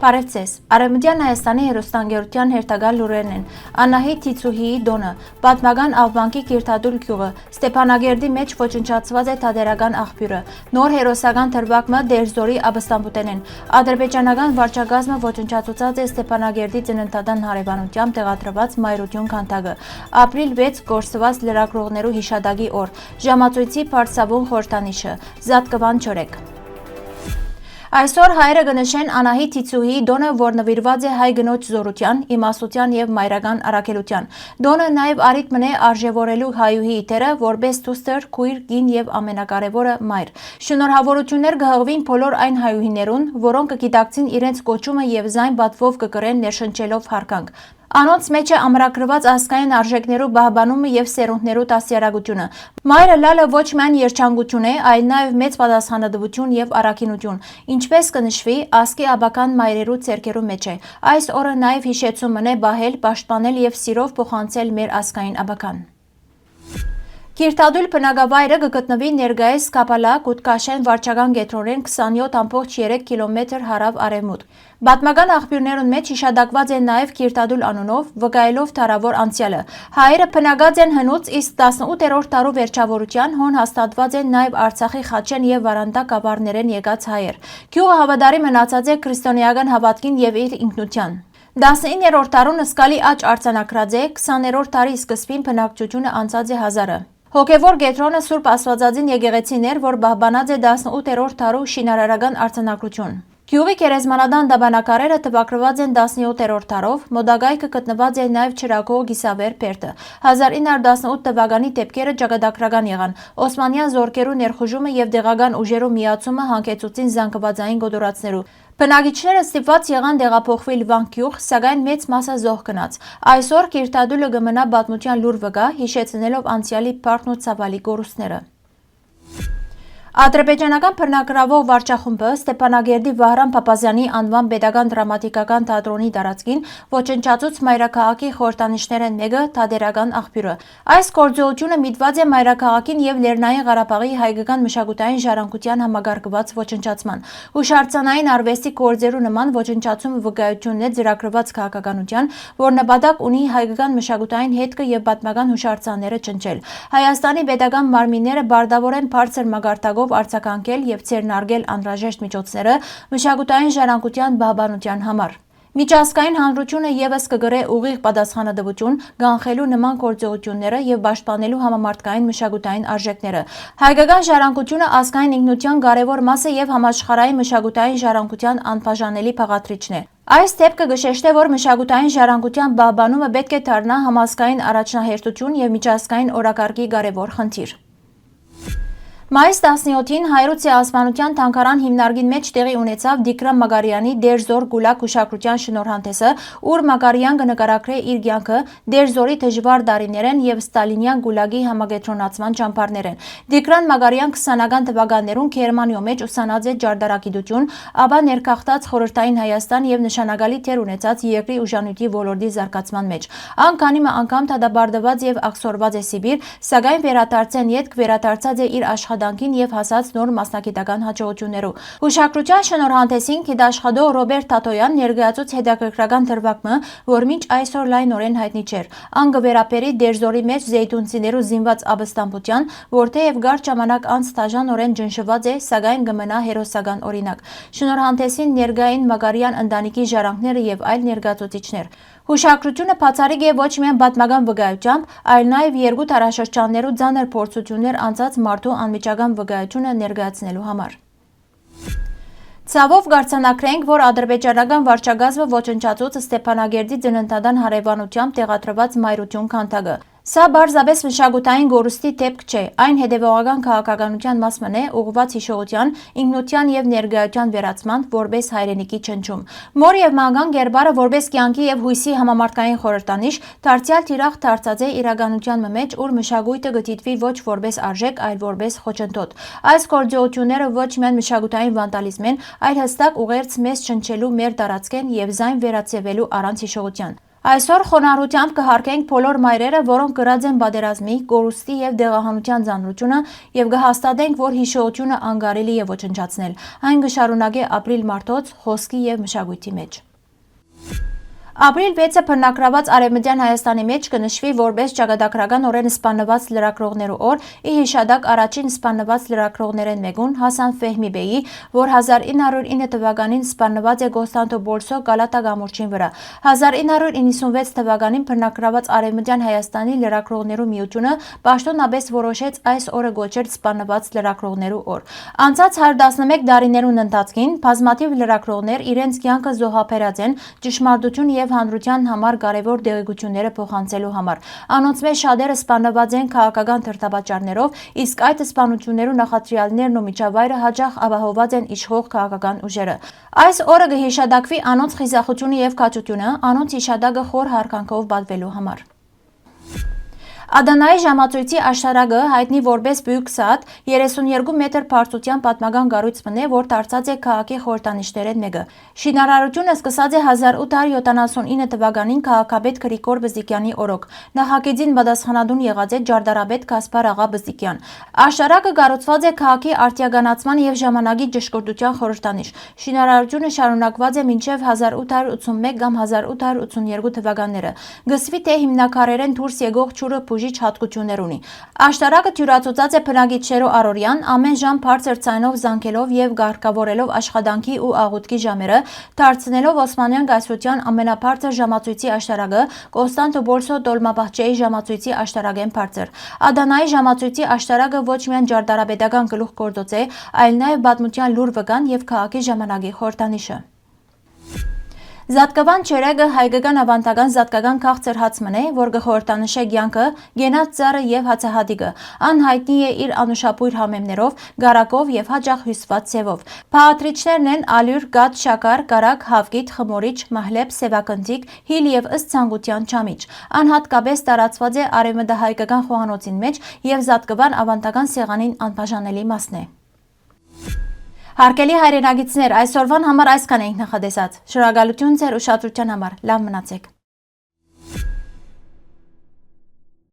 Բարև ձեզ։ Արևմտյան Հայաստանի հեռուստաընկերության հերթական լուրերն են։ Անահիտ Թիցուհիի դոնը, պատմական Աղվանկի Կիրթադուլ գյուղը, Ստեփանագերդի մեջ ոչնչացված է թատերական աղբյուրը, նոր հերոսական թրվակը Դերձորի Աբստամբուտենեն, ադրբեջանական վարչագազմը ոչնչացուցած է Ստեփանագերդի ծննդատան հարևանությամբ տեղադրված Մայրություն քանդակը, ապրիլ 6 գործված լրագրողներու հիշադակի օր, ժամացույցի բարձրավուն խորհրդանիշը, Զատկվան չորեք։ Այսօր հայերը կնշեն Անահիտ Թիցուհիի դոնը, որ նվիրված է հայ գնոջ զորության, իմաստության եւ մայրական առաքելության։ Դոնը նաեւ առիթ մնե արժեվորելու հայուհի իթերը, որպես դուստր, քույր, կին եւ ամենակարևորը մայր։ Շնորհավորություններ կհղվին բոլոր այն հայուհիներուն, որոնք կգիտակցին իրենց կոչումը եւ զայն բաթվով կկրեն ներշնչելով հարկանք։ Անոնց մեջ է ամրագրված ազգային արժեքներու բահբանումը եւ սերունդներու դաստիարակությունը։ Մայրը լալը ոչ միայն երջանկություն է, այլ նաեւ մեծ պատասխանատվություն եւ առաքինություն, ինչպես կնշվի ազգի աբական մայրերու ցերկերու մեջ է։ Այս օրը նաեւ հիշեցում մնե բահել, պաշտպանել եւ սիրով փոխանցել մեր ազգային աբական։ Կիրթադուլ բնակավայրը կգտնվի ներկայիս Կապալա Կուտկաշեն վարչական կենտրոնեն 27.3 կիլոմետր հարավ արևմուտք։ Պատմական աղբյուրներուն մեջ հիշադակված է նաև Կիրթադուլ անունով, վկայելով դարավոր անցյալը։ Հայերը բնակած են հնուց, իսկ 18-րդ դարու վերջավորության հոն հաստատված են նաև Արցախի Խաչեն եւ Վարանդա կապարներեն եկած հայեր։ Գյուղը հավատարի մնացած է քրիստոնեական հավատքին եւ իր ինքնության։ 19-րդ դարուն սկալի աճ արձանագրած է, 20-րդ դարի սկզբին բնակչությունը անցած է 1000-ը։ Հոգևոր կենտրոնը Սուրբ Աստվածածին եկեղեցին էր, որ պահպանած է 18-րդ դարու շինարարական արձանագրություն։ Գյուղի գերեզմանադան դաբանակարերը տպագրված են 17-րդ դարով, մոդագայքը գտնված է նաև Չրակող Գիսավեր Պերտը։ 1918 թվականի դեպքերը ճակատագրական եղան։ Օսմանյան զորքերու ներխուժումը եւ դեղական ուժերու միացումը հանգեցուցին զանգվածային գոտորածներու։ Բնակիչները ստիպված եղան տեղափոխվել Լվանք գյուղ, սակայն մեծ մասը զոհ գնաց։ Այսօր Կիրթադուլը կմնա պատմության լուր վկա, հիշեցնելով անցյալի բարդ ու ցավալի կորուստները։ Ադրբեջանական բռնագրավող վարչախումբը Ստեփանագերդի Վահրամ Փափազյանի անվան պետական դրամատիկական թատրոնի տարածքին ոչնչացուց մայրաքաղաքի խորհրդանիշներ են մեկը թատերական աղբյուրը։ Այս գործողությունը միտված է մայրաքաղաքին եւ Լեռնային Ղարաբաղի հայկական մշակութային ժառանգության համագարկված ոչնչացման։ Հուշարձանային արվեստի գործերու նման ոչնչացումը վկայությունն է ծրագրված քաղաքականության, որ նպատակ ունի հայկական մշակութային հետքը եւ պատմական հուշարձանները ճնճել։ Հայաստանի պետական մարմինները բարձրորեն բարձր մագարտակով արձագանքել եւ ցերնարգել անհրաժեշտ միջոցները մշակութային ժառանգության բահբանության համար։ Միջազգային հանրությունը եւս կգրե ուղիղ պատասխանատվություն գանխելու նման գործողությունները եւ պաշտպանելու համամարտկային մշակութային արժեքները։ Հայկական ժառանգությունը ազգային ինքնության կարևոր մաս է եւ համաշխարհային մշակութային ժառանգության անբաժանելի բաղադրիչն է։ Այս դեպքը կշեշտե, որ մշակութային ժառանգության բահբանումը պետք է դառնա համազգային առաջնահերթություն եւ միջազգային օրակարգի կարևոր խնդիր։ Մայիս 17-ին Հայրութ Ցstեփանության թանգարան հիմնարկին մեջ տեղի ունեցավ Դիկրամ Մագարյանի Դերձոր Գուլակ հուշագրության շնորհանդեսը, ուր Մագարյան կնկարագրե իր կյանքը Դերձորի դժվար տարիներեն եւ Ստալինյան Գուլագի համագետրոնացման ճամբարներեն։ Դիկրան Մագարյան 20-ական թվականներուն Գերմանիո մեջ ուսանած է ջարդարակիդություն, ապա ներքախտած խորհրդային Հայաստան եւ նշանակալի թեր ունեցած երկրի ուժանույթի ոլորտի զարգացման մեջ։ Անկանի անգամ դադարդված եւ աքսորված է Սիբիր, սակայն վերադարձեն յետք վերադարձած է իր աշխատանքին եւ հասած նոր մասնագիտական հաջողություններով։ Հուշագրության շնորհանդեսին գիտաշխատող Ռոբերտ Թաթոյան ներկայացուց հետաքրքրական դրվագը, որ մինչ այսօր լայնորեն հայտնի չէր։ Ան կվերապերի Դերձորի մեջ զեյթունցիներու զինված Աբստամբուտյան, որտեղ կարճ ժամանակ անց տաժանորեն ջնշված է, սակայն կմնա հերոսական օրինակ։ Շնորհանդեսին ներկային Մագարյան ընտանիքի ժառանգները եւ այլ ներկայացուցիչներ։ Հուշագրությունը բացառիկ է ոչ միայն պատմական վկայությամբ, այլ նաև երկու տարաշրջաններու ծանր փորձություններ անցած մարդու անմիջական վկայությունը ներկայացնելու համար։ Ցավով կարձանակրենք, որ ադրբեջանական վարչագազմը ոչնչացուց Ստեփանագերդի ծննդատան հարևանությամբ տեղադրված Մայրություն քանդակը։ Սա բարձրապես մշակութային գորուստի դեպք չէ, այն հետևողական քաղաքականության մասն է ուղղված հիշողության, ինքնության եւ ներկայության վերացման որպես հայրենիքի չնչում։ Մոր եւ մանկան գերբարը որպես կյանքի եւ հույսի համամարտկային խորհրդանիշ դարձյալ թիրախ դարձած է իրականության մեջ, ուր մշակույթը գտիտվի ոչ որպես արժեք, այլ որպես խոչընդոտ։ Այս գործողությունները ոչ միայն մշակութային վանդալիզմ են, այլ հստակ ուղերձ մեզ չնչելու մեր տարածքեն եւ զայն վերացվելու առանց հիշողության։ Այսօր խոնարհությամբ կհարգենք բոլոր մայրերը, որոնք կրած են պատերազմի, կորուստի եւ դեղահանության ծանրությունը եւ կհաստատենք, որ հիշողությունը անգարելի է ոչնչացնել։ Այն կշարունակի ապրիլ մարդոց, խոսքի եւ մշակույթի մեջ։ Ապրիլ 6-ը բռնակրաված Արևմտյան Հայաստանի մեջ կնշվի որպես ճակատագրական օրեն սպանված լրագրողներու օր, ի հիշադակ առաջին սպանված լրագրողներեն մեկուն Հասան Ֆեհմիբեի, որ 1909 թվականին սպանված է Կոստանդնուպոլսո Գալատա կամուրջին վրա։ 1996 թվականին բռնակրաված Արևմտյան Հայաստանի լրագրողներու միությունը պաշտոնապես որոշեց այս օրը գոչել սպանված լրագրողներու օր։ Անցած 111 տարիներուն ընթացքին բազմաթիվ լրագրողներ իրենց կյանքը զոհաբերած են ճշմարտություն եւ հանրության համար կարևոր դեղեցությունները փոխանցելու համար։ Անոնց մեջ շատերը սպանված են քաղաքական դրդապատճառներով, իսկ այդ սպանություններու նախադրյալներն ու միջավայրը հաճախ ապահոված են իշխող քաղաքական ուժերը։ Այս օրը կհիշադակվի անոնց խիզախությունը եւ քաջությունը, անոնց հիշադակը խոր հարկանքով պատվելու համար։ Ադանայի ժամացույցի աշտարակը հայտնի որպես Բյուքսատ 32 մետր բարձրության պատմական կառույց մնե, որ դարձած է քաղաքի խորհրդանիշներեն մեկը։ Շինարարությունը սկսած է 1879 թվականին քաղաքապետ Գրիգոր Բզդիկյանի օրոք։ Նախագիծին պատասխանատուն եղած է ջարդարապետ Գասպար աղա Բզդիկյան։ Աշտարակը կառուցված է քաղաքի արտիականացման եւ ժամանակի ճշգրտության խորհրդանիշ։ Շինարարությունը շարունակված է մինչեւ 1881 կամ 1882 թվականները։ Գսվի թե հիմնակարերեն դուրս եկող ջուրը բուժիչ հատկություններ ունի։ Աշտարակը թյուրացուցած է բնակիչներու առօրյան, ամեն ժամ բարձր ցայնով զանգելով եւ գարկավորելով աշխատանքի ու աղոթքի ժամերը, դարձնելով Օսմանյան կայսրության ամենաբարձր ժամացույցի աշտարակը Կոստանդնուպոլսո Տոլմաբահչեի ժամացույցի աշտարակեն բարձր։ Ադանայի ժամացույցի աշտարակը ոչ միայն ջարդարապետական գլուխգործոց է, այլ նաեւ պատմության լուր վկան եւ քաղաքի ժամանակի խորհրդանիշը։ Զատկավան չերեգը հայկական ավանդական զատկական քաղցր հացմն է, որ կխորհրդանշե կյանքը, գենած ծառը եւ հացահատիկը։ Ան հայտնի է իր անուշապույր համեմներով, գարակով եւ հաճախ հյուսված ցևով։ Փաղադրիչներն են ալյուր, գաթ, շաքար, կարակ, հավկիթ, խմորիչ, մահլեբ, սևակնդիկ, հիլ եւ ըստ ցանկության չամիչ։ Ան հատկապես տարածված է արևմտահայկական խոհանոցին մեջ եւ զատկավան ավանդական սեղանին անբաժանելի մասն է։ Հարգելի հայրենագիտներ, այսօրվան համար այսքան էինք նախատեսած։ Շնորհակալություն ձեր ուշադրության համար։ Լավ մնացեք։